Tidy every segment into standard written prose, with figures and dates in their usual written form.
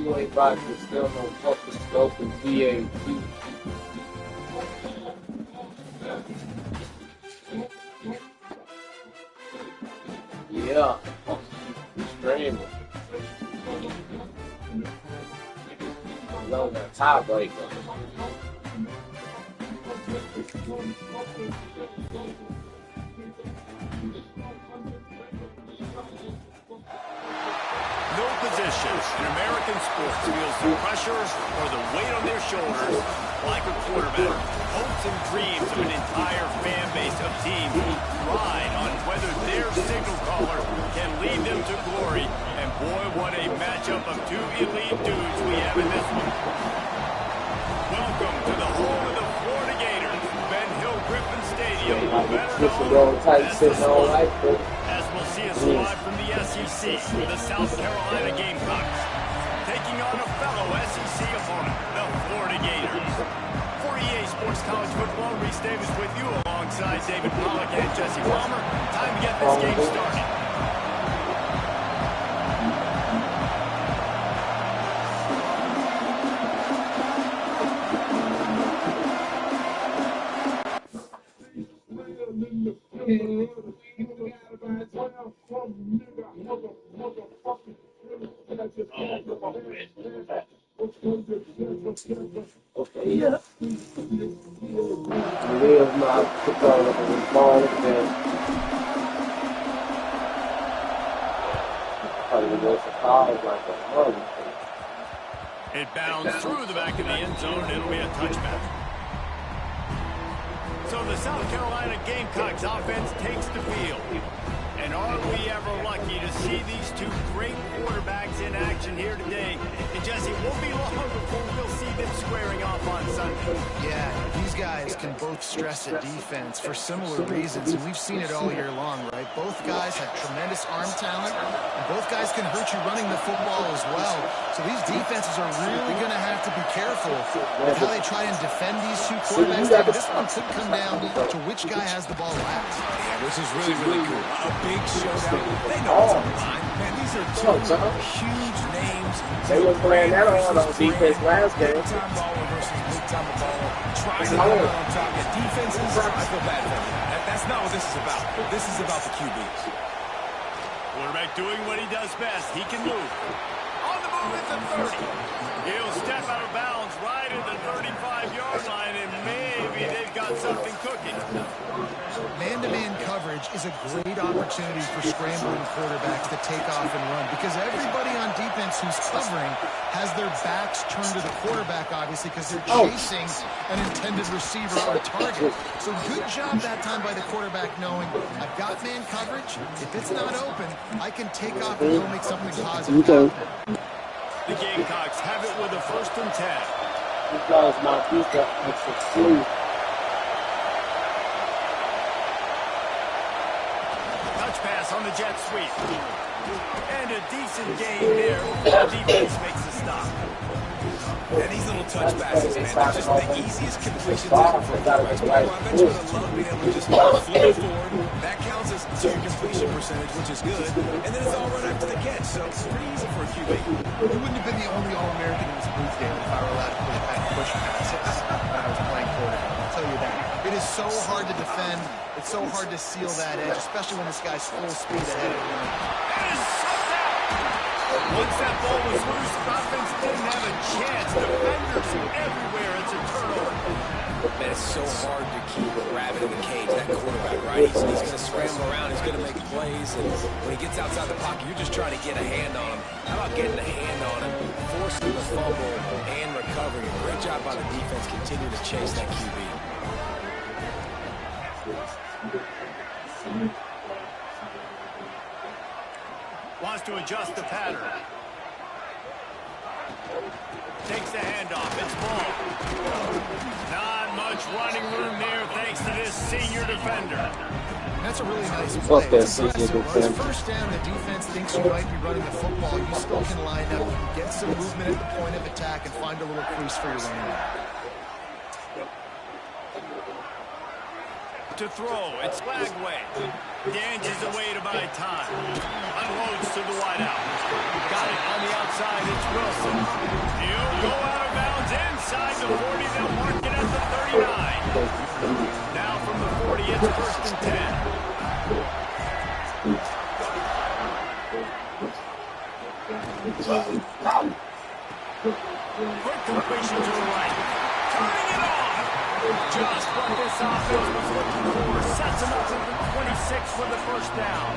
You ain't rocking the still no fucking scope and VAP. Yeah, streaming. On that tiebreaker. No position in American sports feels the pressure or the weight on their shoulders like a quarterback. Hopes and dreams of an entire fan base of teams ride on whether their signal caller can lead them to glory. And boy, what a matchup of two elite dudes we have in this one. Welcome to the home of the Florida Gators, Ben Hill Griffin Stadium, better known as we'll see us live from the SEC, the South Carolina Gamecocks, taking on a fellow SEC opponent, the Florida Gators. For EA Sports College Football, Reese Davis with you alongside David Pollack and Jesse Palmer. Time to get this game started. Okay, yeah. Live my football up and ball again. Probably goes to college like a mother. It bounds through the back of the end zone, and it'll be a touchback. So the South Carolina Gamecocks offense takes the field. And are we ever lucky to see these two great quarterbacks in action here today? And Jesse, it won't be long before we'll see them squaring off on Sunday. Yeah, these guys can both stress a defense for similar reasons, and we've seen it all year long, right? Both guys have tremendous arm talent, and both guys can hurt you running the football as well. So these defenses are really going to have to be careful with how they try and defend these two quarterbacks. This one could come down to which guy has the ball last. Yeah, this is really, really cool. A big showdown. They know it's on the line. Man, these are two huge names. They were playing that on defense last game. Big-time baller versus big-time baller. Trying to come out on top. And defenses, I feel bad for them. That's not what this is about. This is about the QBs. Quarterback doing what he does best. He can move. On the move at the 30. He'll step out of bounds right at the 35-yard line, and maybe they've got something cooking. Man-to-man coverage is a great opportunity for scrambling quarterbacks to take off and run, because everybody on defense who's covering has their backs turned to the quarterback, obviously, because they're chasing an intended receiver or target. So good job that time by the quarterback knowing, I've got man coverage. If it's not open, I can take off and go make something positive happen. The Gamecocks have it with a 1st and 10. Because my defense is a sleep. Touch pass on the jet sweep. And a decent gain there. The defense makes a stop. And these little touch passes, man, they're just the easiest completions ever for quarterbacks. I bet you're going to love being able to just flip it forward. That counts as to your completion percentage, which is good. And then it's all run after the catch, so it's pretty easy for a QB. You wouldn't have been the only All-American in this booth, Dan, if I were allowed to play back push passes when I was playing quarterback. I'll tell you that. It is so hard to defend. It's so hard to seal that edge, especially when this guy's full speed ahead of him. That is shut down. Once that ball was loose, offense didn't have a chance. Defenders everywhere. It's a turnover. Man, it's so hard to keep a rabbit in the cage, that quarterback, right? He's going to scramble around, he's going to make plays, and when he gets outside the pocket, you're just trying to get a hand on him. How about getting a hand on him, forcing the fumble, and recovering? Great job by the defense, continue to chase that QB. Wants to adjust the pattern. Takes the handoff. It's ball. Not much running room there thanks to this senior defender. That's a really nice play. It's impressive. On his first down, the defense thinks you might be running the football. You still can line up, get some movement at the point of attack, and find a little crease for your running back. To throw, it's Lagway. Dances away to buy time. Unloads to the wideout. Got it on the outside, it's Wilson. He'll go out of bounds inside the 40. They'll mark it at the 39. Now from the 40, it's 1st and 10. Quick completion to the right. Turning it on. Just what this offense was looking for. Sets him up at the 26 for the 1st down.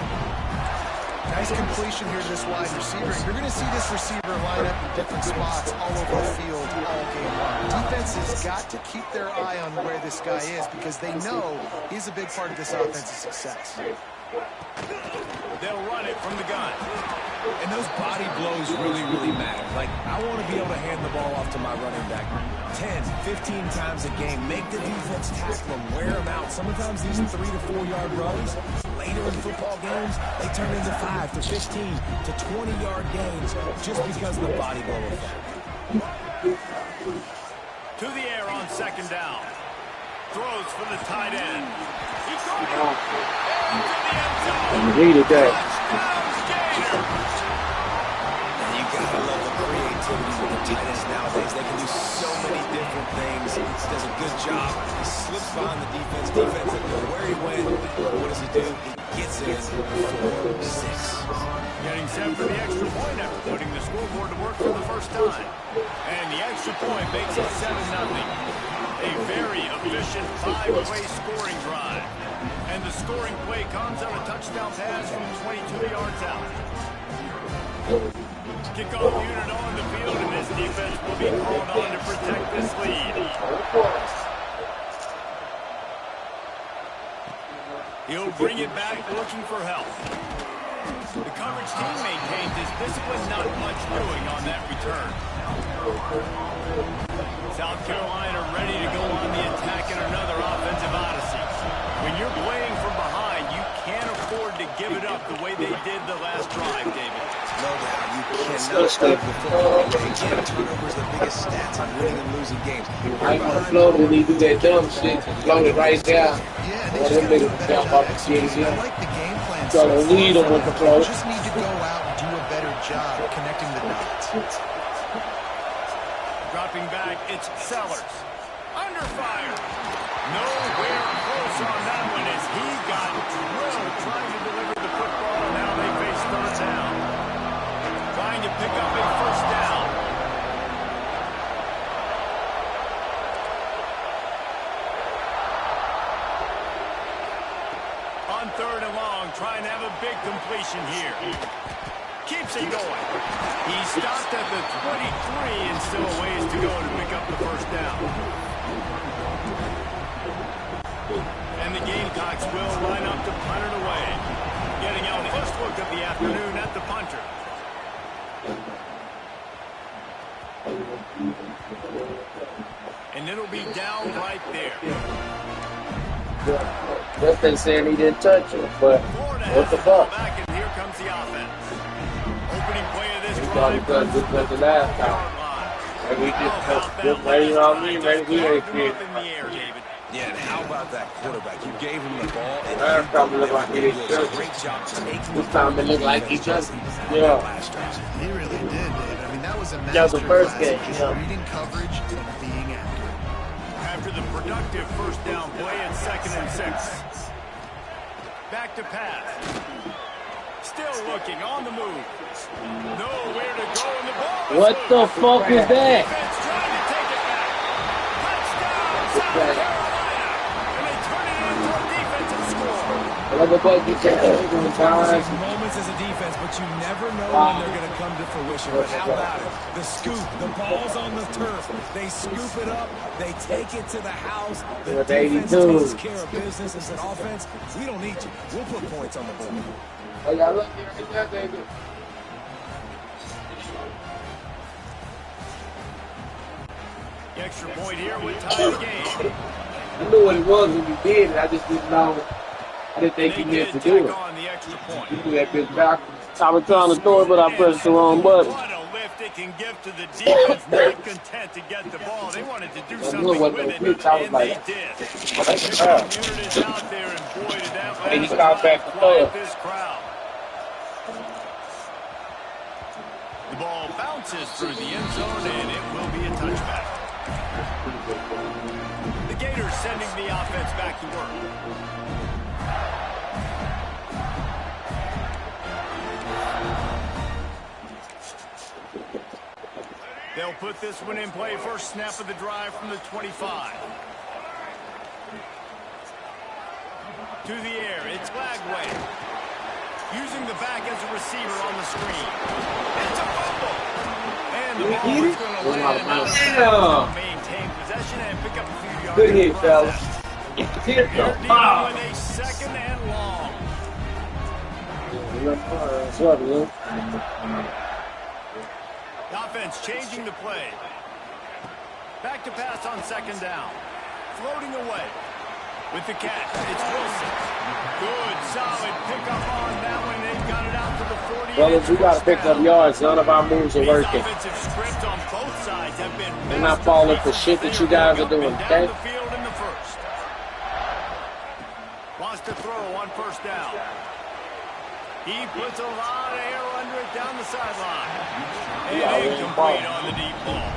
Nice completion here to this wide receiver. You're going to see this receiver line up in different spots all over the field all game long. Defense has got to keep their eye on where this guy is because they know he's a big part of this offense's success. They'll run it from the gun. And those body blows really, really matter. Like, I want to be able to hand the ball off to my running back 10, 15 times a game. Make the defense tackle them, wear them out. Sometimes these 3 to 4 yard runs, later in football games, they turn into 5 to 15 to 20-yard gains just because of the body blow effect. To the air on 2nd down. Throws for the tight end. He caught it. Into the end zone. Needed that. And you gotta love the creativity with the tight ends nowadays. They can do so many different things. He does a good job. He slips behind the defense. Defense doesn't know where he went. What does he do? He gets in 4-6. Getting set for the extra point after putting the scoreboard to work for the 1st time. And the extra point makes it 7-0. A very efficient 5-way scoring drive. And the scoring play comes on a touchdown pass from 22 yards out. Kickoff unit on the field, and this defense will be called on to protect this lead. He'll bring it back looking for help. The coverage team maintains his discipline, not much doing on that return. South Carolina ready to go on the attack in another offensive odyssey. When you're playing from behind, you can't afford to give it up the way they did the last drive, David. No doubt, you cannot stop the football. Again, turnovers are the biggest stats in winning and losing games. I want to float when he do that dumb shit. Float it right down. Yeah, they just got to do a better job executing. I like the game plan. So lead them with the float. Just need to go out and do a better job connecting the dots. Dropping back, it's Sellers. Under fire. Nowhere close on that one as he got drilled trying to deliver the football. Now they face 3rd down. Trying to pick up a 1st down. On 3rd and long, trying to have a big completion here. Keeps it going. He stopped at the 23 and still a ways to go to pick up the 1st down. And the Gamecocks will line up to punt it away. Getting out first look of the afternoon at the punter. And it'll be down right there. Justin saying he didn't touch it, but what the fuck? Back and here comes the offense. Opening play of this He thought he drive. could just the last time. And we just ready on me, ready we ain't fit. In the air, David. Yeah, and how about that quarterback? You gave him the ball, and Last time it looked like he didn't touch great it. job taking This time it looked like he touched it. Yeah. He really did, David. I mean, that was a That was the first masterclass game, in just yeah. reading coverage and being accurate. After the productive 1st down play at 2nd and 6. Back to pass. Still looking on the move. Nowhere to go in the ball. What the fuck is that? Defense trying to take it back. Touchdown, South Carolina. And they turn it into a defensive score. Another bug you can't take in These time. moments as a defense, but you never know when they're going to come to fruition. But how about it? The scoop, the ball's on the turf. They scoop it up. They take it to the house. The With defense 82. takes care of business. As an offense, we don't need you. We'll put points on the board. Oh, y'all look here right there, baby. The extra point here would tie the game. I knew what it was when you did it. I just didn't know. I didn't think They he meant to did do tack it. on the extra point. He threw that bitch back. I was trying to throw it, but I pressed the wrong button. What a lift. It shocking gift to the defense, not content to get the ball. They wanted to do something with it, and they did. The unit is out there, and boy, did that last drive quiet this crowd. The ball bounces through the end zone, and it will be a touchback. The Gators sending the offense back to work. They'll put this one in play. First snap of the drive from the 25. To the air, it's Lagway. Using the back as a receiver on the screen. It's a fumble. And the ball is going to land. Maintain possession and pick up a few yards. Good hit, fellas. They're dealing with a second and long. The offense changing the play. Back to pass on second down. Floating away. With the catch, it's Wilson. Good, solid pickup on that one. They've got it out to the 40. Brothers, we got to pick up yards. None of our moves are working. Offensive script on both sides have been They're not falling for shit that you guys are doing, okay? down the field in the first. Wants to throw on first down. He puts a lot of air under it down the sideline. And incomplete on the deep ball.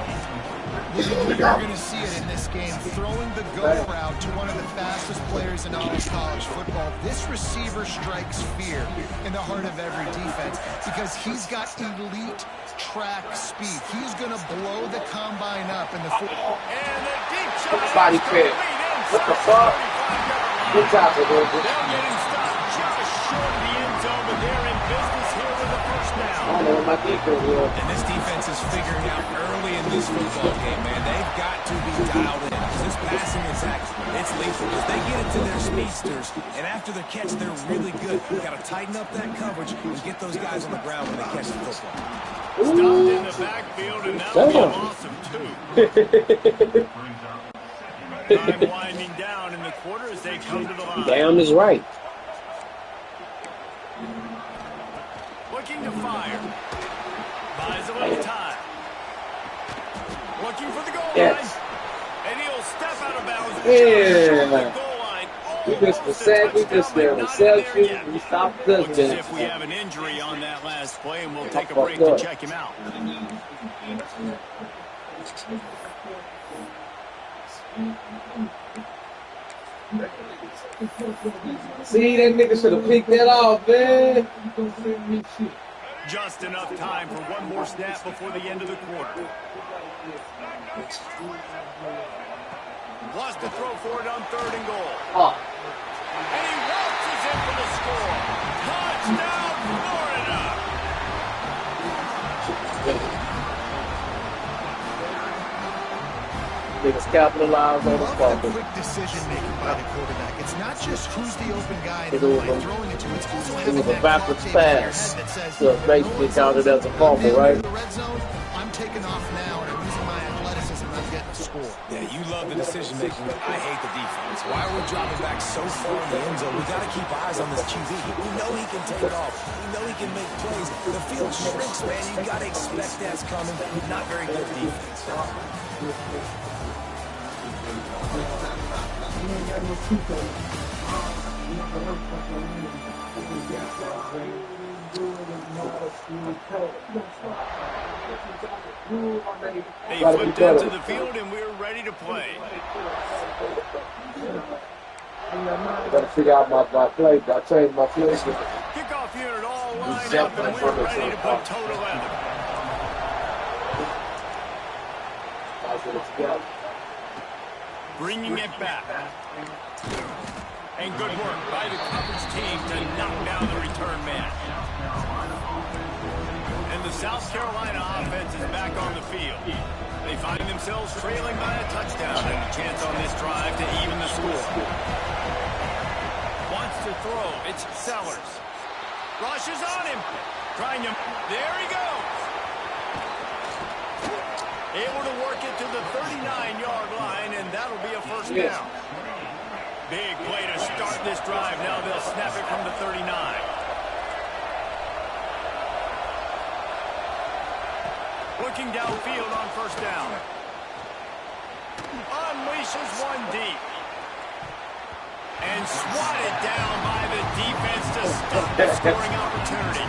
You're going to see it in this game. Throwing the go route to one of the fastest players in all of college football. This receiver strikes fear in the heart of every defense because he's got elite track speed. He's going to blow the combine up in the And the deep shot. Body fit. What the fuck? Good job, They're getting stopped just short of the end zone, but they're in business here with a first down. I know my defense will. And this defense is figuring out early in this football game, man. They've got to be dialed in. This passing attack, it's lethal. If they get it to their speedsters, and after the catch, they're really good. You've got to tighten up that coverage and get those guys on the ground when they catch the football. Stopped in the backfield, and that would be awesome, too. Time winding down in the quarter as they come to the line. Down is right. Looking to fire. Buys a little time. Looking for the goal line. And he'll step out of bounds. Yeah. We just the sack, we just the reception, we stopped the Looks as if we have an injury on that last play, and we'll take a break to check him out. See, that nigga should have picked that off, man. Just enough time for one more snap before the end of the quarter. Wants to throw for it on third and goal. Oh. And he waltzes in for the score. Touchdown, Florida! Niggas capitalized on the Love fumble. the quick decision making by the quarterback. It's not just who's the open guy and who am I throwing it to. It's also It having was a that backwards clock tape in your pass. head that says, So it's basically counted as a fumble, right? The red zone, I'm taking off now, and I'm using my athleticism, and I'm getting a score. Yeah, you love the decision making, but I hate the defense. Why are we dropping back so far in the end zone? We got to keep eyes on this QB. We know he can take off. We know he can make plays. The field shrinks, man. You got to expect that's coming. Not very good defense. They flipped into the field, and we're ready to play. I gotta figure out my play. I changed my play. Kickoff unit all lined up, and we're ready to put toe to leather. Bringing it back. And good work by the coverage team to knock down the return man. And the South Carolina offense is back on the field. They find themselves trailing by a touchdown and a chance on this drive to even the score. Wants to throw. It's Sellers. Rushes on him. Trying to... There he goes. Able to work it to the 39-yard line, and that'll be a first down. Big play to start this drive. Now they'll snap it from the 39. Looking downfield on first down. Unleashes one deep. And swatted down by the defense to stop the scoring opportunity.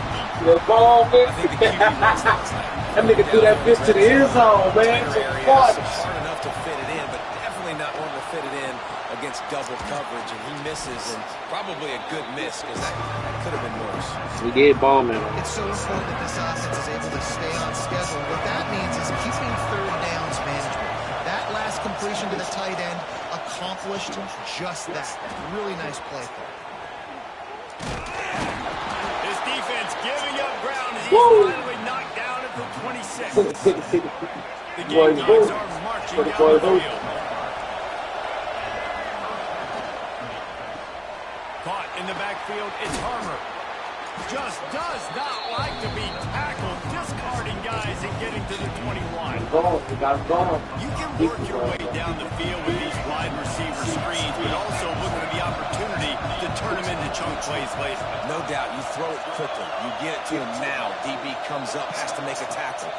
The ball, man. I think the QB runs That nigga threw that bitch to the end zone, man. hard enough to fit it in, but definitely not one to fit it in against double coverage, and he misses, and probably a good miss because that could have been worse. We did ball man. It's so important that this offense is able to stay on schedule. What that means is keeping third downs manageable. That last completion to the tight end accomplished just that. Really nice play call. This defense giving up ground as he's finally knocked down at the 26. The Gamecocks are marching down the field. Caught in the backfield, it's Harmer. Just does not like to be tackled, discarding guys and getting to the 21. You can work your way down the field with these wide receiver screens, but also look for the opportunity to turn them into chunk plays later. No doubt, you throw it quickly. You get it to him now. DB comes up, has to make a tackle.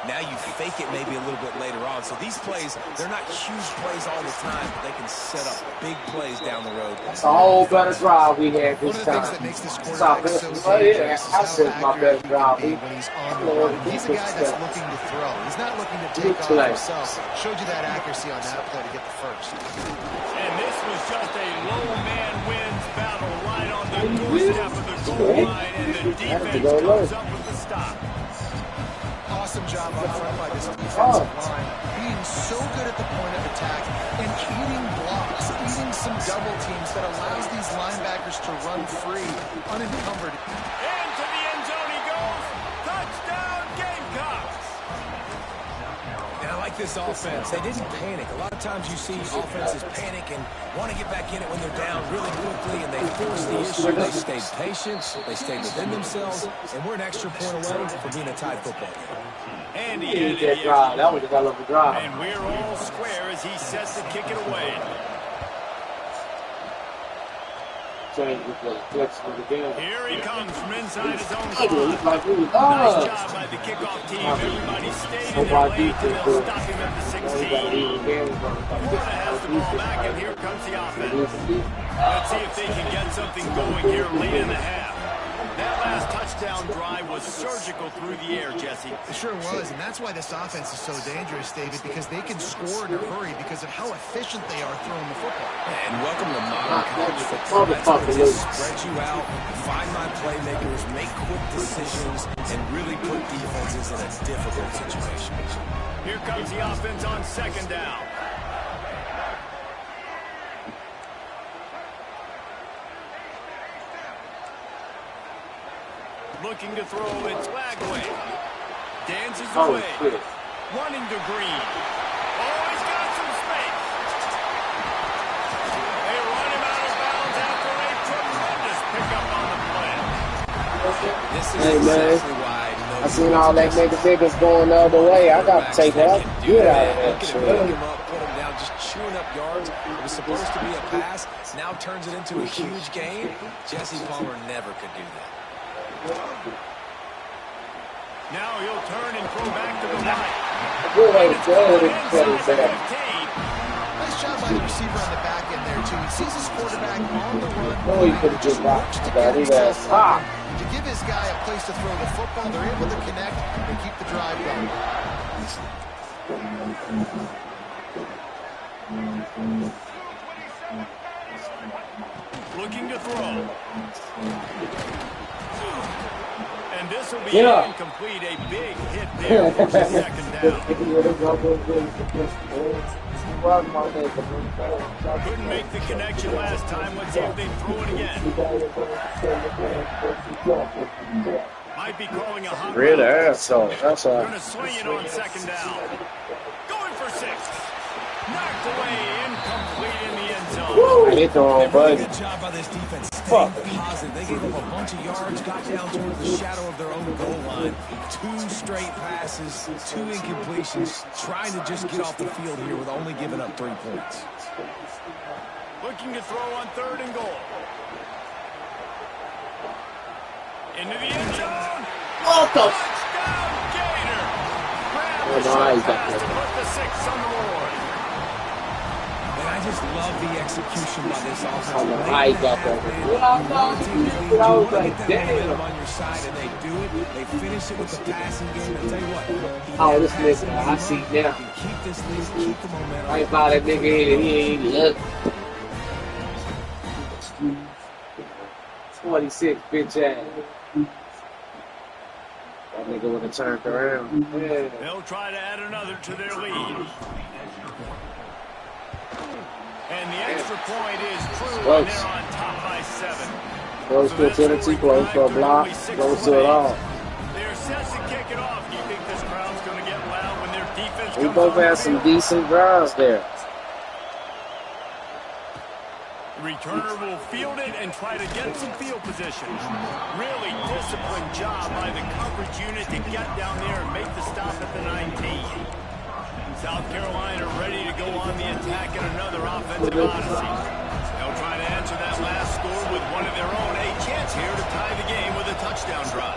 Now you fake it maybe a little bit later on. So these plays, they're not huge plays all the time, but they can set up big plays down the road. It's a whole better drive we had this time. One of the things that makes this quarterback so dangerous is how accurate he can be when he's on the run. He's a guy that's looking to throw. He's not looking to take off himself. Showed you that accuracy on that play to get the first. And this was just a low man wins battle right on the doorstep of the goal line, and the defense comes up with the stop. Awesome job up front by this defensive line, being so good at the point of attack and eating blocks, eating some double teams that allows these linebackers to run free, unencumbered. Into the end zone he goes. Touchdown, Gamecocks. And I like this offense. They didn't panic. A lot of times you see offenses panic and want to get back in it when they're down really quickly, and they force the issue. They stayed patient. They stayed within themselves, and we're an extra point away from being a tied football game. And he He that drive. That was a hell of a drive. And we're all square as he sets to kick it away. Here he comes from inside his own 5. Nice job by the kickoff team. Everybody stayed in their lane until they'll stop him at the 16. Florida has the ball back, and here comes the offense. Let's see if they can get something going here late in the half. That last touchdown drive was surgical through the air, Jesse. It sure was, and that's why this offense is so dangerous, David, because they can score in a hurry because of how efficient they are throwing the football. And welcome to modern college football. That's how they just spread you out, find my playmakers, make quick decisions, and really put defenses in a difficult situation. Here comes the offense on second down. Looking to throw, it's Lagway. Dances away. Running to Green. Oh, he's got some space. They run him out of bounds after a tremendous pickup on the play. This is exactly why I seen all that niggas going the other way. I got to take that. Get out of that shit. Pick him up, put him down, just chewing up yards. It was supposed to be a pass. Now turns it into a huge gain. Jesse Palmer never could do that. Now he'll turn and throw back to the right. Nice job by the receiver on the back end there, too. He sees his quarterback on the run. Oh, he could have just rocked that. He got stop. To give his guy a place to throw the football, they're able to connect and keep the drive going. Looking to throw. And this will be incomplete. A big hit there for the second down. Couldn't make the connection last time. Let's see if they throw it again. Might be calling a hot Really, that's all. Going to swing it on second down. Going for 6. Knocked away, incomplete in the end zone. I hit the wrong button. Good job by this defense. Staying positive. They gave up a bunch of yards, got down towards the shadow of their own goal line. 2 straight passes, 2 incompletions, trying to just get off the field here with only giving up 3 points. Looking to throw on 3rd and goal. Into the end zone. What the? Touchdown, Gator. The short pass to put the 6 on the board. And I just love the execution by this offense. I don't know how he got that. I was like, damn. On your side, and they do it. They finish it with the passing game. And tell you what, Oh, this nigga, I see now. Keep this lead, keep the momentum. I found that nigga in, he ain't look. 26, bitch ass. That nigga would have turned around. Yeah. They'll try to add another to their lead. And the extra point is true, and they're on top by 7. Goes to a penalty, close for a block, goes to it all. They're set to kick it off. Do you think this crowd's going to get loud when their defense comes We both on the had some field? decent drives there. Returner will field it and try to get some field position. Really disciplined job by the coverage unit to get down there and make the stop at the 19. South Carolina ready to go on the attack in another offensive odyssey. They'll try to answer that last score with one of their own. A chance here to tie the game with a touchdown drive.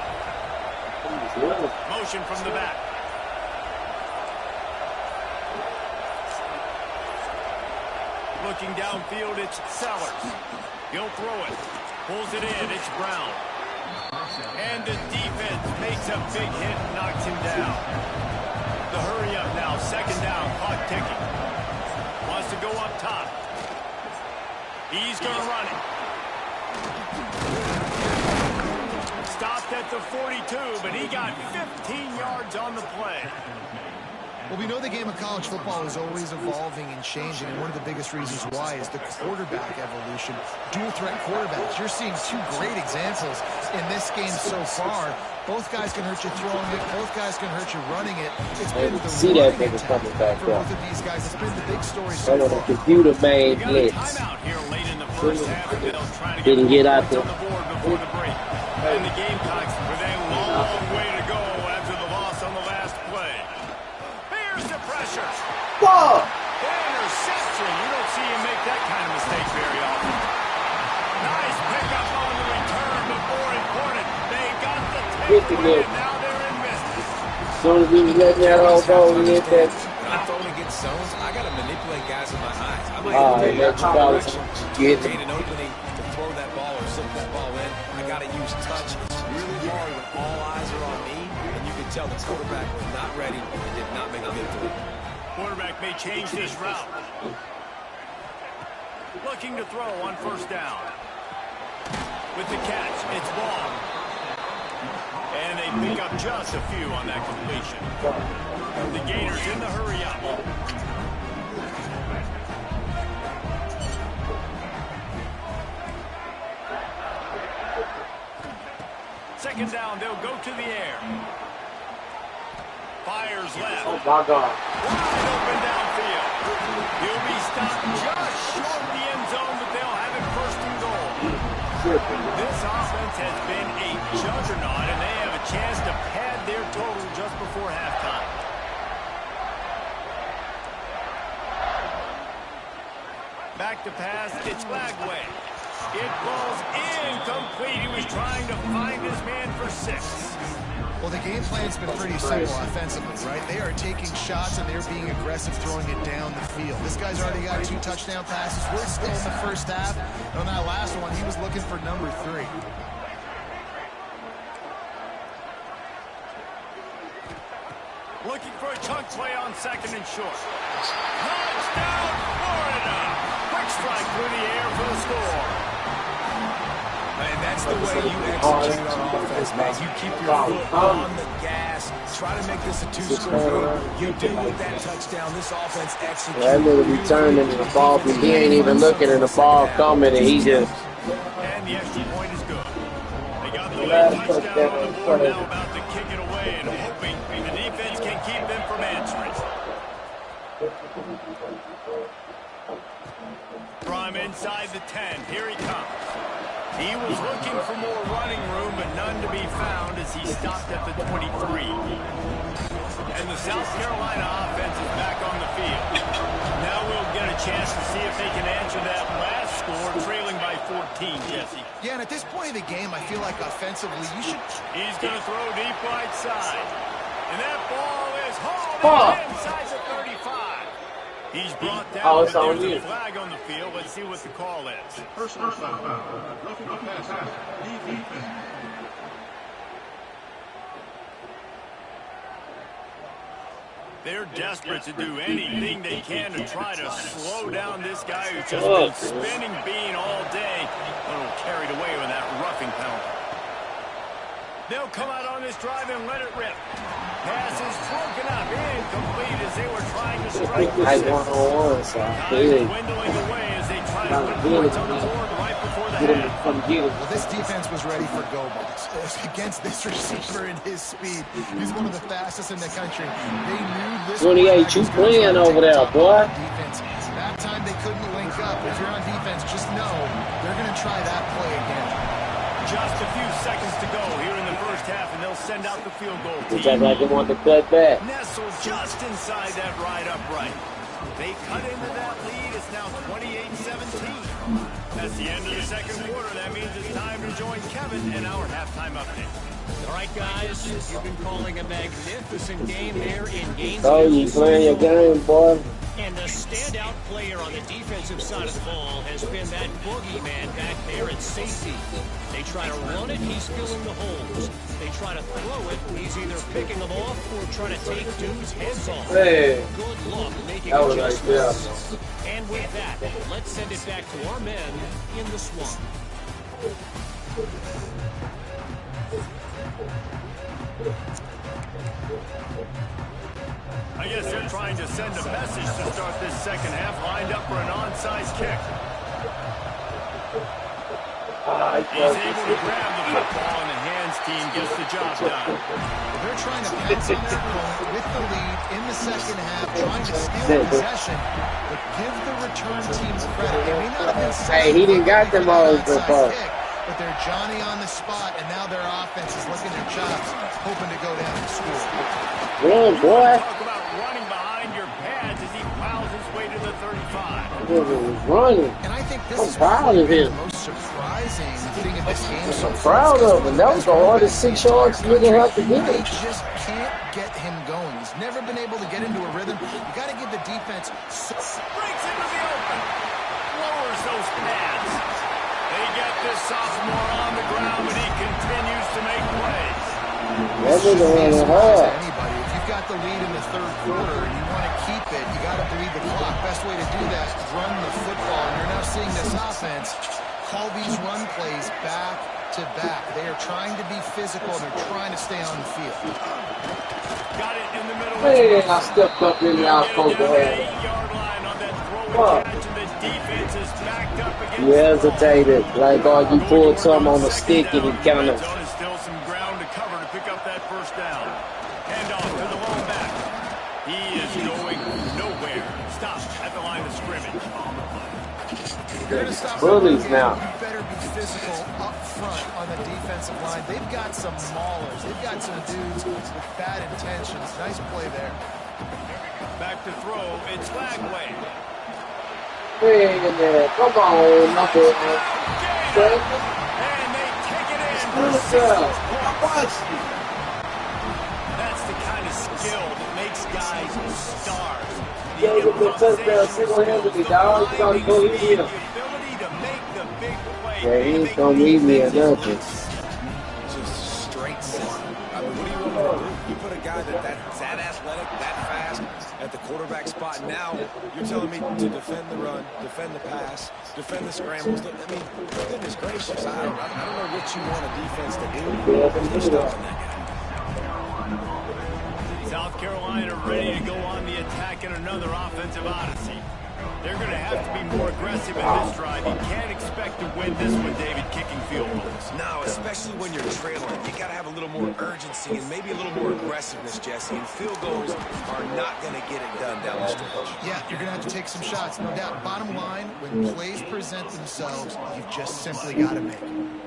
Motion from the back. Looking downfield, it's Sellers. He'll throw it. Pulls it in, it's Brown. And the defense makes a big hit, knocks him down. The hurry up now, 2nd down, clock ticking. Wants to go up top. He's going to run it. Stopped at the 42, but he got 15 yards on the play. Well, we know the game of college football is always evolving and changing, and one of the biggest reasons why is the quarterback evolution. Dual threat quarterbacks. You're seeing 2 great examples in this game so far. Both guys can hurt you throwing it. Both guys can hurt you running it. It's been the running attack for both of these guys. It's been the big story so far. The computer made blitz. Didn't get out there. And the Gamecocks with a long way to go after the loss on the last play. Here's the pressure. Whoa! Interception. You don't see him make that kind of mistake very often. Nice pickup on the return, but more important, they got the takeaway, and now they're in business. As soon as we was letting that all go, we hit that. When I'm throwing against zones, I got to manipulate guys in my eyes. I might get gain an opening to throw that ball or slip that ball in. I got to use touch. It's really hard when all eyes are on me, and you can tell the quarterback was not ready and did not make a good throw. Quarterback may change this route. Looking to throw on 1st down. With the catch, it's ball. And they pick up just a few on that completion. The Gators in the hurry up. Second down, they'll go to the air. Fires left. Oh, my God. Wide open downfield. He'll be stopped just short of the end zone, but they'll have it 1st and goal. This offense has been a juggernaut, and they have a chance to pad their total just before halftime. Back to pass, it's Lagway. It falls incomplete. He was trying to find his man for 6. Well, the game plan's been pretty simple offensively, right? They are taking shots, and they're being aggressive, throwing it down the field. This guy's already got 2 touchdown passes. We're still in the 1st half. And on that last one, he was looking for number 3. Looking for a chunk play on 2nd and short. Touchdown, Florida! Quick strike through the air for the score. And that's the way you execute on offense, man. You keep your foot on the gas. Try to make this a 2-score game. You do with that touchdown. This offense executes. That nigga returned into the ball, but he ain't even looking at the ball coming, and he just. And the extra point is good. They got the late touchdown on the board, now about to kick it away and hoping the defense can keep them from answering. From inside the 10, here he comes. He was looking for more running room, but none to be found as he stopped at the 23. And the South Carolina offense is back on the field. Now we'll get a chance to see if they can answer that last score, trailing by 14, Jesse. Yeah, and at this point of the game, I feel like offensively, you should... He's going to throw deep right side. And that ball is Fuck. Inside the 35. He's brought down, Oh, it's but on there's you. a flag on the field. Let's see what the call is. Personal foul. Roughing the passer. Defense. They're desperate to do anything they can to try to slow down this guy who's just been spinning bean all day. A little carried away with that roughing penalty. They'll come out on this drive and let it rip. Pass is broken up, incomplete as they were trying to strike the I six. one-on-one, so I Time feel it. dwindling away as they try to put points on the board right before the half. Well, this defense was ready for go balls. Against this receiver and his speed, he's one of the fastest in the country. They knew this 28, you playing over there, boy. Defense. That time they couldn't link up. If you're on defense, just know they're going to try that play again. Just a few seconds to go here in the first half, and they'll send out the field goal Looks team. like they want to cut back. Nestled just inside that right upright. They cut into that lead. It's now 28-17. That's the end of the second quarter. That means it's time to join Kevin in our halftime update. All right, guys, you've been calling a magnificent game there in Gainesville. Oh, you playing your game, boy. And the standout player on the defensive side of the ball has been that boogeyman back there at safety. They try to run it, he's filling the holes. They try to throw it, he's either picking them off or trying to take dudes' heads off. Hey. Good luck making That was right adjustments. And with that, let's send it back to our men in the swamp. I guess they're trying to send a message to start this second half, lined up for an onside kick. He's able to grab the football, and the hands team gets the job done. They're trying to pounce on their opponent with the lead in the second half, trying to steal possession, but give the return teams credit. They may not have been Hey, he didn't got them all before. But they're Johnny on the spot, and now their offense is licking their chops, hoping to go down and score. Run, boy. Talk about running behind your pads as he plows his way to the 35. He was running. And I think this I'm is proud of the him. most surprising thing of this game so I'm far. proud of him. That was the hardest 6 yards you didn't have to They get. just can't get him going. He's never been able to get into a rhythm. You got to give the defense. Breaks into the open. Lowers those pads. They get this sophomore on the ground, but he continues to make plays. That nigga running hard. Anybody, if you've got the lead in the third quarter and you want to keep it, you got to bleed the clock. Best way to do that is run the football. And you're now seeing this offense call these run plays back to back. They are trying to be physical. They're trying to stay on the field. Got it in the middle. Man, I stepped up in there. I was supposed to have. 8-yard line on that throw and catch, and the defense is backed up against You hesitated. Like, oh, you pulled something on the stick and it kind of. Zone is still some ground to cover to pick up that first down. Hand off to the lone back. He is going nowhere. Stop at the line of scrimmage. You're going to stop Bullies the now. You better be physical up front on the defensive line. They've got some maulers. They've got some dudes with bad intentions. Nice play there. Back to throw. It's Lagway. Hey, come on, number one. And they take it in. That's the kind of skill that makes guys stars. Yeah, with the touchdown single-handedly, dog. He's gonna go eat him. The ability to make the big play. Yeah, he ain't gonna leave me or nothing. Just straight simple. I mean, what do you want to do? You put a guy that's that athletic, that fast at the quarterback spot. Now you're telling me to defend the run, defend the pass, defend the scrambles. I mean, goodness gracious, I don't know what you want a defense to do. You're stopping that guy. South Carolina ready to go on the attack in another offensive odyssey. They're going to have to be more aggressive in this drive. You can't expect to win this one, David, kicking field goals. No, especially when you're trailing. You got to have a little more urgency and maybe a little more aggressiveness, Jesse. And field goals are not going to get it done down the stretch. Yeah, you're going to have to take some shots, no doubt. Bottom line, when plays present themselves, you've just simply got to make them.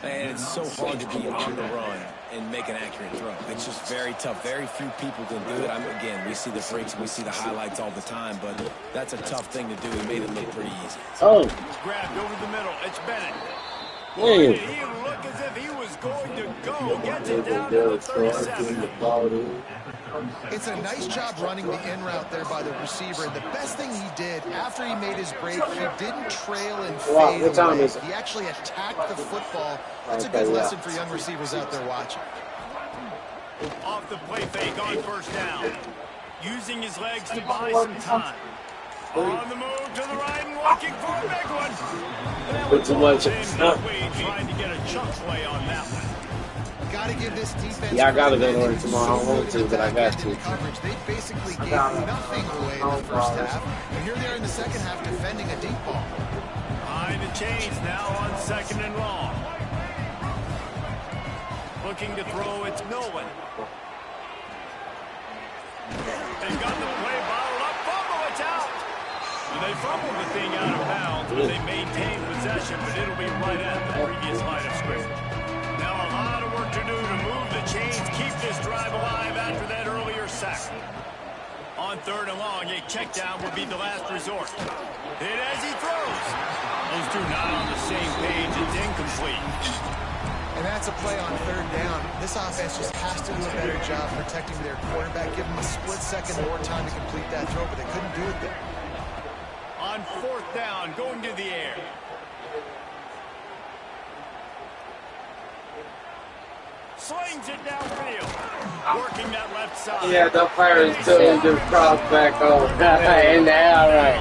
And it's so hard to be on the run and make an accurate throw. It's just very tough. Very few people can do it. Again, we see the freaks, we see the highlights all the time, but that's a tough thing to do. He made it look pretty easy. Oh, Grabbed over the middle. It's Bennett. Boy, did he look as if he was going to go. Gets it down to the 37. It's a nice job running the in route there by the receiver. And the best thing he did after he made his break, he didn't trail and fade away. He actually attacked the football. That's a good lesson for young receivers out there watching. Off the play fake on first down. Using his legs to buy some time. On the move to the right and looking for a big one. Put too much. Trying to get a chunk play on that one. Got to give this defense. Yeah, I got to go to work tomorrow. I don't want to, but I got to. Coverage. They basically gave nothing away in the first half. And here they are in the second half defending a deep ball. Behind the chains now on 2nd and long. Looking to throw, it's Nolan. They've got the play bottled up. Fumble, it's out. They fumbled the thing out of bounds, but they maintain possession, but it'll be right at the previous line of scrimmage. Now a lot of work to do to move the chains, keep this drive alive after that earlier sack. On 3rd and long, a check down would be the last resort. Hit as he throws. Those two not on the same page. It's incomplete. And that's a play on 3rd down. This offense just has to do a better job protecting their quarterback, give them a split second more time to complete that throw, but they couldn't do it there. On 4th down, going to the air. Slings it downfield. Working that left side. Yeah, the Pirates still just cross back on. In the air, right.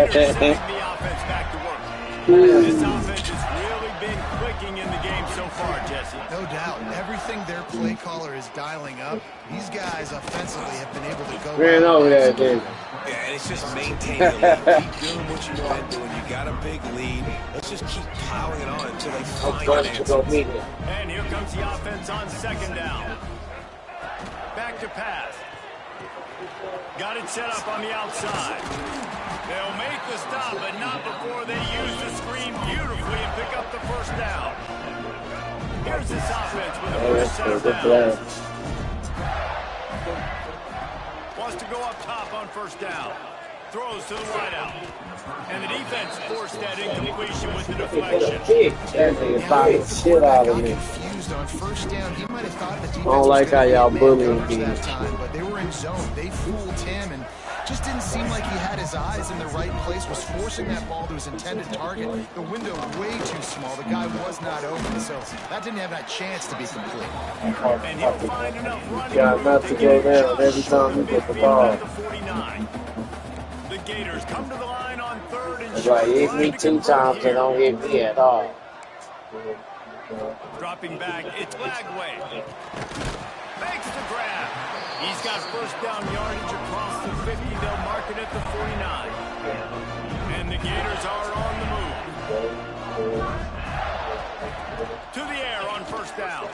Sending the offense back to work. This offense has really been clicking in the game so far, Jesse. No doubt. Everything their play caller is dialing up, these guys offensively have been able to go. Ran over there, dude. Yeah, and it's just maintaining the lead. Keep doing what you've been doing. You got a big lead. Let's just keep piling it on until they find an answer. And here comes the offense on 2nd down. Back to pass. Got it set up on the outside. They'll make the stop, but not before they use the screen beautifully and pick up the first down. Here's this offense with the first set of downs. Wants to go up top on first down. Throws to the wideout. And the defense forced that incompletion with the deflection. Shit out of me. Confused on first down. He might have thought the defense I don't like how y'all bullying me. that time, but they were in zone. They fooled him and just didn't seem like he had his eyes in the right place, was forcing that ball to his intended target. The window way too small. The guy was not open, so that didn't have that chance to be complete. And he'll find enough running Got not to go down every time you get the ball. The Gators come to the line on 3rd and That's right, he hit me 2 times and don't hit me at all. Dropping back, it's Lagway. Makes the grab. He's got first down yardage across the 50. They'll mark it at the 49. And the Gators are on the move. To the air on first down.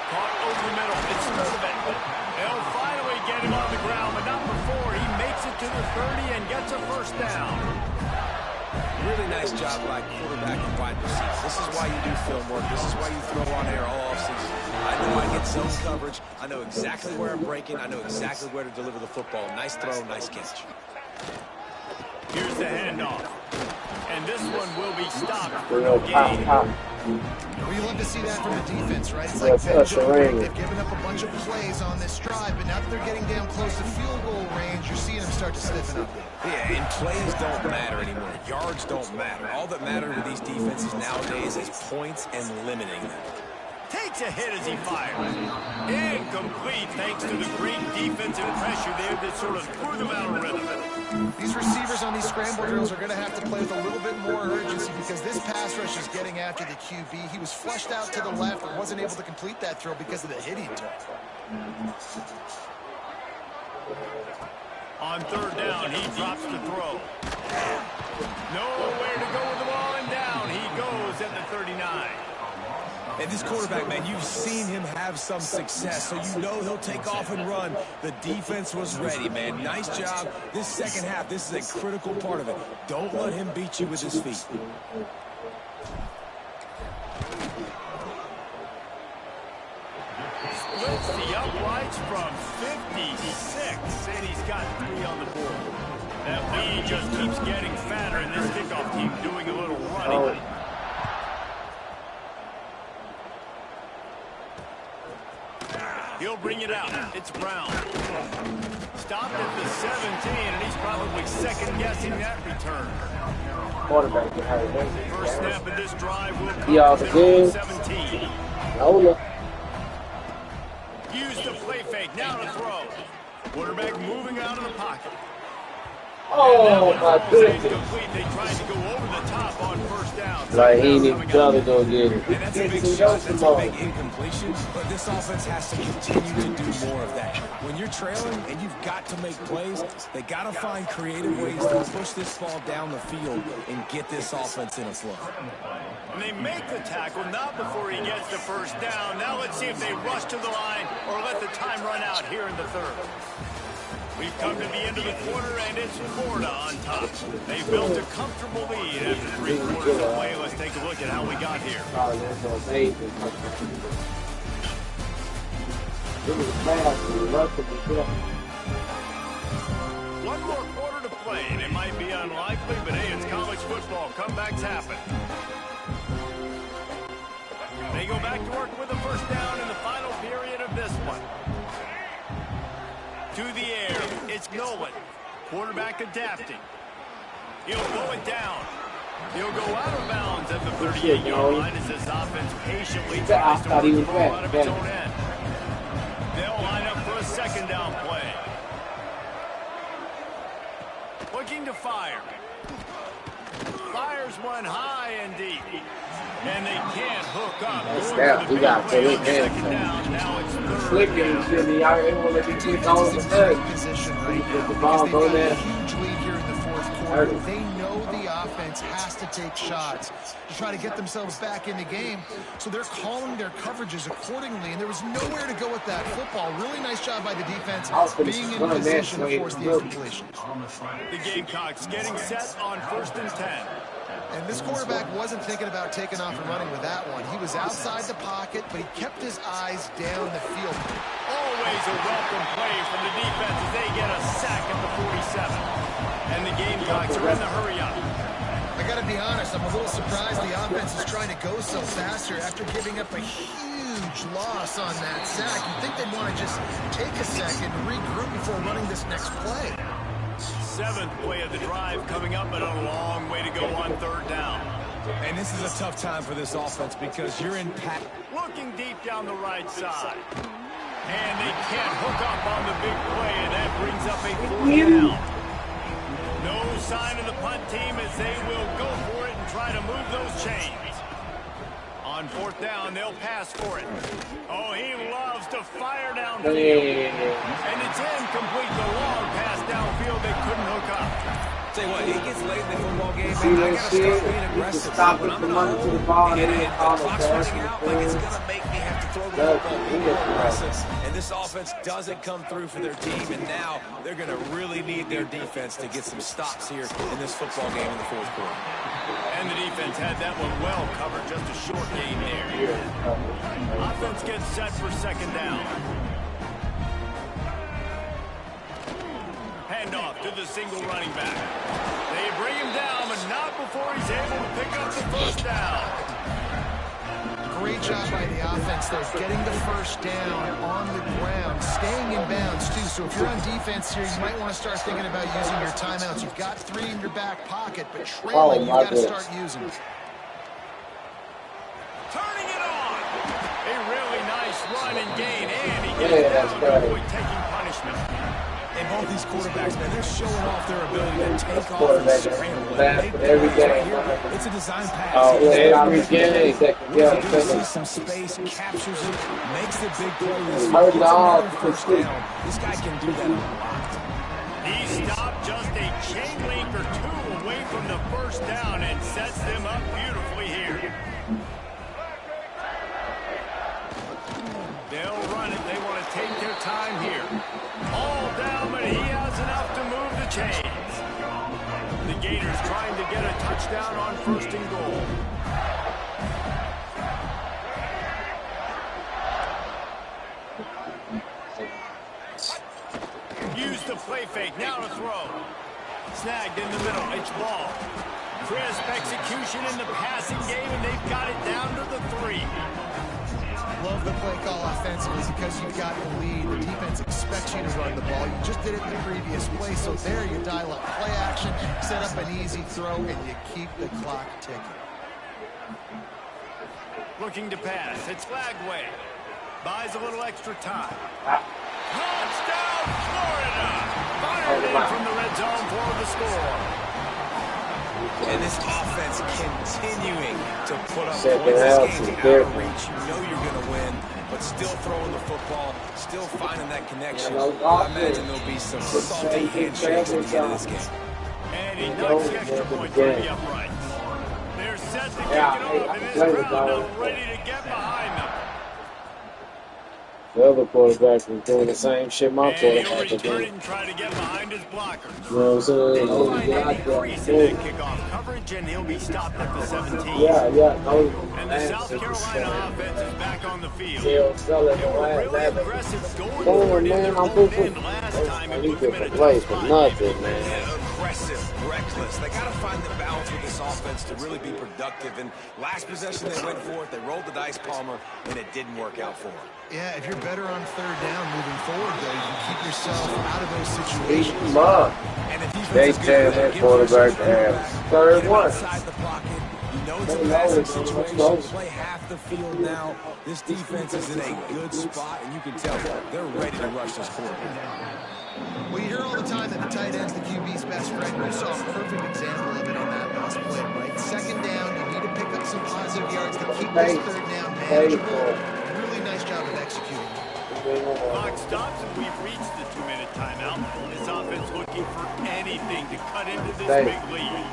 Caught over the middle. It's Sturdivant. They'll finally get him on the ground, but not before. He makes it to the 30 and gets a first down. Really nice job by quarterback and wide receiver. This is why you do film work. This is why you throw on air all offseason. I know I get zone coverage. I know exactly where I'm breaking. I know exactly where to deliver the football. Nice throw, nice catch. Here's the handoff. And this one will be stopped for no gain. Well, you love to see that from the defense, right? It's like they've given up a bunch of plays on this drive, but now that they're getting down close to field goal range, you're seeing them start to stiffen up. Yeah, and plays don't matter anymore. Yards don't matter. All that matters with these defenses nowadays is points and limiting them. Takes a hit as he fires. Incomplete thanks to the great defensive pressure there that sort of threw them out of rhythm. These receivers on these scramble drills are going to have to play with a little bit more urgency because this pass rush is getting after the QB. He was flushed out to the left but wasn't able to complete that throw because of the hit he took. On 3rd down, he drops the throw. Nowhere to go with the ball, and down he goes at the 39. And this quarterback, man, you've seen him have some success, so you know he'll take off and run. The defense was ready, man. Nice job. This second half, this is a critical part of it. Don't let him beat you with his feet. Splits the uprights from 56, and he's got 3 on the board. That lead just keeps getting fatter, and this kickoff team doing a little running bring it out. It's Brown. Stopped at the 17, and he's probably second-guessing that return. Quarterback. First snap of this drive will come from their own 17. Nola. Use the play fake. Now to throw. Quarterback moving out of the pocket. Oh, my goodness. They tried to go over the top on first down. Like, he ain't even trying to go get it. And that's a big shot. That's a big incompletion. But this offense has to continue to do more of that. When you're trailing and you've got to make plays, they got to find creative ways to push this ball down the field and get this offense in a flow. And they make the tackle, not before he gets the first down. Now let's see if they rush to the line or let the time run out here in the third. We've come to the end of the quarter, and it's Florida on top. They built a comfortable lead after 3 quarters of play. Let's take a look at how we got here. Oh, that's amazing. One more quarter to play, and it might be unlikely, but hey, it's college football. Comebacks happen. They go back to work with a first down in the final period of this one. To the air, it's Nolan. Quarterback adapting. He'll blow it down. He'll go out of bounds at the 38-yard line as this offense patiently tries to work the ball out of its own end. They'll line up for a second down play. Looking to fire. Fires one high and deep. And they can't hook up. We got to look at now it's third. Flicking shit. He already want to get all of the Position right now the ball because go they've got there. a huge lead here in the fourth quarter. They know the offense has to take shots to try to get themselves back in the game. So they're calling their coverages accordingly, and there was nowhere to go with that football. Really nice job by the defense being in position to force the incompletion. The Gamecocks getting set on 1st and 10. And this quarterback wasn't thinking about taking off and running with that one. He was outside the pocket, but he kept his eyes down the field. Always a welcome play from the defense as they get a sack at the 47. And the Gamecocks are in the hurry-up. I got to be honest, I'm a little surprised the offense is trying to go so fast here after giving up a huge loss on that sack. You'd think they'd want to just take a second and regroup before running this next play. 7th play of the drive coming up, but a long way to go on 3rd down. And this is a tough time for this offense because you're in pack. Looking deep down the right side. And they can't hook up on the big play, and that brings up a 4th down. No sign of the punt team as they will go for it and try to move those chains. On 4th down, they'll pass for it. Oh, he loves to fire downfield. And it's incomplete. The long pass downfield they couldn't hook up. Tell you what, it gets late in the football game, man. I got to start being aggressive. Stop When it I'm from at running home to the ball and and the then clock's running out, like it's going to make me have to throw the football, be more aggressive. And this offense doesn't come through for their team, and now they're going to really need their defense to get some stops here in this football game in the 4th quarter. And the defense had that one well covered, just a short gain there. Offense gets set for 2nd down. Handoff to the single running back. They bring him down, but not before he's able to pick up the 1st down. Great job by the offense, though, getting the 1st down on the ground, staying in bounds, too. So if you're on defense here, you might want to start thinking about using your timeouts. You've got 3 in your back pocket, but trailing, you've got to start using them. Turning it on. A really nice run and gain, and he gets down to avoid taking punishment. And both these quarterbacks, man, they're showing off their ability to take off and scramble. Every game. It's a design pass. Oh, every game. Sees some space, captures it, makes the big play. Gets another 1st down. This guy can do that a lot. He stopped just a chain link or 2 away from the 1st down and sets them up beautifully here. They'll run it. They want to take their time here. All down, but he has enough to move the chains. The Gators trying to get a touchdown on 1st and goal. Use the play fake. Now to throw. Snagged in the middle. It's ball. Crisp execution in the passing game, and they've got it down to the 3. Love the play call offensively because you've got the lead. The defense expects you to run the ball. You just did it in the previous play, so there you dial up play action, set up an easy throw, and you keep the clock ticking. Looking to pass. It's Flagway. Buys a little extra time. Touchdown, Florida! Fired in from the red zone for the score. And this offense continuing to put up points. This game's out of reach. You know you're going to win, but still throwing the football, still finding that connection. I imagine there'll be some salty handshakes at the end of this game. And he knocks the extra point through the uprights. They're set to kick it off, and this crowd now ready to get behind them. The other quarterback was doing the same shit my quarterback was doing. And try to get behind his blockers. You know what I'm saying? They'll find an increase in that kickoff coverage, and he'll be stopped at the 17. And the South Carolina offense is back on the field. They were really aggressive going forward in their own end last time and put them in a tough spot. Aggressive, reckless. They got to find the balance with this offense to really be productive. And last possession they went for it, they rolled the dice, Palmer, and it didn't work out for them. Yeah, if you're better on third down moving forward, though, you can keep yourself out of those situations. And if they tell that quarterback to have third one. Inside the pocket, you know it's a passing situation. Play half the field now. This defense is in a good spot, and you can tell they're ready to rush this quarterback. Well, you hear all the time that the tight end's the QB's best friend. You saw a perfect example of it on that last play, right? Second down, you need to pick up some positive yards to keep this third down manageable. Really nice job of executing. Clock stops, and we've reached the 2-minute timeout. This offense looking for anything to cut into this big lead.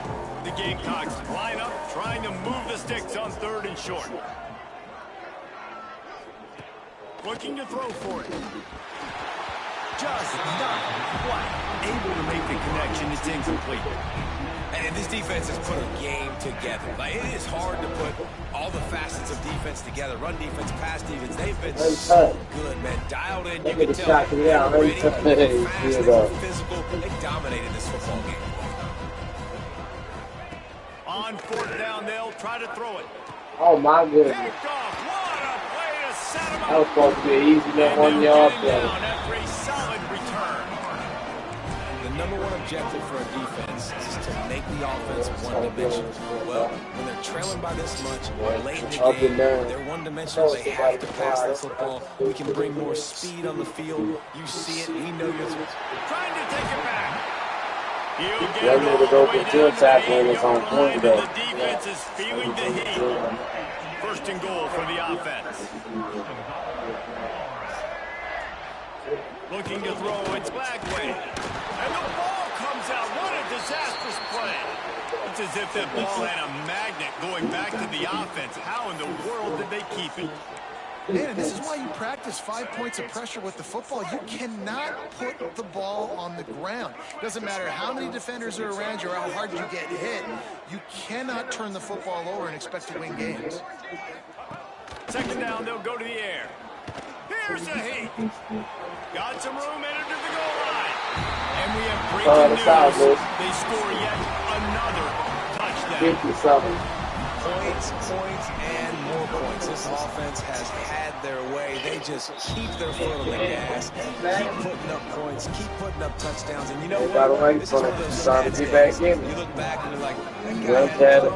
The Gamecocks line up, trying to move the sticks on third and short. Looking to throw for it. Just not quite able to make the connection. It's incomplete. And this defense has put a game together. Like, it is hard to put all the facets of defense together. Run defense, pass defense. They've been so good, man. Dialed in. You can tell they're ready. They're fast. They're physical. They dominated this football game. On fourth down, they'll try to throw it. Oh, my goodness. Picked off. What a way to set him up. That was supposed to be an easy enough 1 yard play. After a solid return. The number one objective for a defense is to make the offense one-dimensional. Well, when they're trailing by this much, late in the game, they're one-dimensional. They have to pass the football. We can bring more speed on the field. You see it. We know you're trying to take it back. They'll need to go for two tackling this on point, though. The defense is feeling the heat. First and goal for the offense. Looking to throw, it's Flagway. And the ball comes out. What a disastrous play. It's as if that ball had a magnet going back to the offense. How in the world did they keep it? Man, this is why you practice 5 points of pressure with the football. You cannot put the ball on the ground. Doesn't matter how many defenders are around you or how hard you get hit. You cannot turn the football over and expect to win games. Second down, they'll go to the air. Here's the heat. Got some room, entered to the goal line. And we have breaking news. They score yet another touchdown. Points, and more points. This offense has had their way. They just keep their foot on the gas, keep putting up points, keep putting up touchdowns. And you know what? This is one of those stats games. You look back and you're like,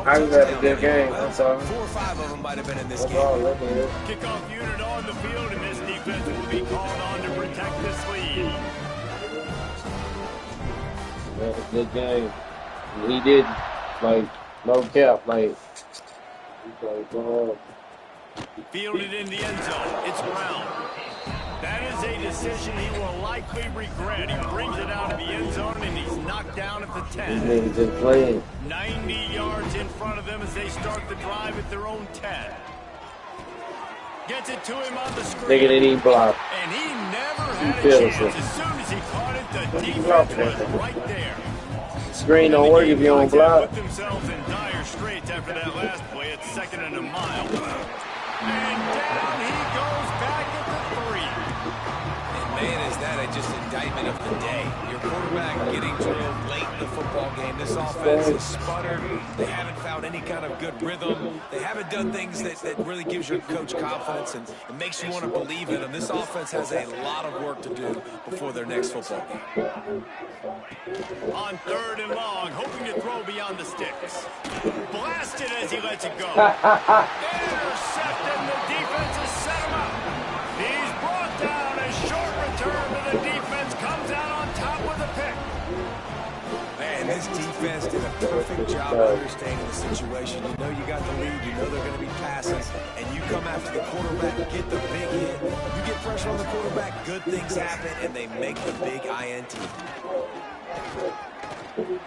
I was at a good game. I'm sorry. 4 or 5 of them might have been in this game. Kickoff unit on the field, and this defense will be called on to protect this lead. That's a good game. He did, like, no cap, like. Fielded in the end zone. It's Brown. That is a decision he will likely regret. He brings it out of the end zone, and he's knocked down at the 10. Just playing. 90 yards in front of them as they start the drive at their own 10. Gets it to him on the screen. Taking any block. And he never had a chance. As soon as he caught it, the defense was right there. Screen don't work if you don't block. Put themselves in dire straits after that last play. It's 2nd and a mile. And down he goes back at the 3. And man, is that just a indictment of the day. Your quarterback getting drilled late in the football game. This offense is sputtered. They haven't found any kind of good rhythm. They haven't done things that really gives your coach confidence and makes you want to believe in them. This offense has a lot of work to do before their next football game. On 3rd and long, hoping to throw beyond the sticks. Blasted as he lets it go. Intercepted, the defense has set him up. He's brought down. A short return to the defense comes out on top with a pick. Man, this defense did a perfect job understanding the situation. You know you got the lead. You know they're going to be passing. And you come after the quarterback, get the big hit. You get pressure on the quarterback, good things happen, and they make the big INT. He'll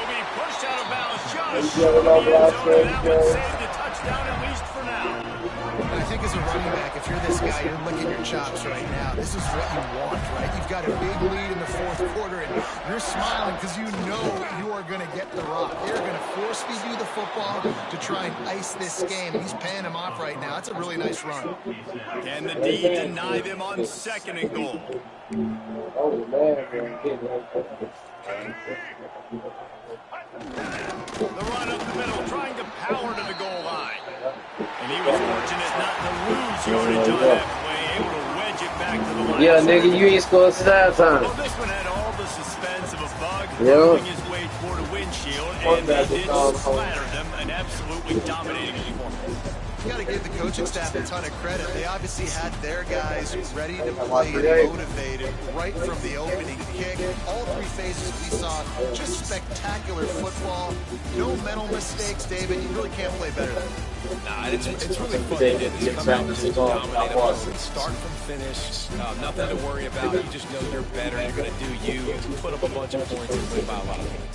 be pushed out of bounds just short of the end zone, and that would save the touchdown at least for now. I think as a running back, if you're this guy, you're licking your chops right now. This is what you want, right? You've got a big lead in the 4th quarter, and you're smiling because you know you are going to get the rock. They're going to force feed you the football to try and ice this game. He's paying him off right now. That's a really nice run. Can the D deny them on 2nd and goal? The run up the middle, trying to power to the goal line. And he was fortunate not to lose yardage on that play, able to wedge it back to the line. Yeah, nigga, you ain't scored side time. Well, this one had all the suspense of a bug hurling his way toward a windshield, and they did splatter them, an absolutely dominating performance. You got to give the coaching staff a ton of credit. They obviously had their guys ready to play and motivated right from the opening kick. All 3 phases we saw just spectacular football. No mental mistakes, David. You really can't play better than that. Nah, it's really fun. They did come out and dominate us. Start from finish. Nothing to worry about. You just know you're better. You're going to do you. Put up a bunch of points and win by a lot of points.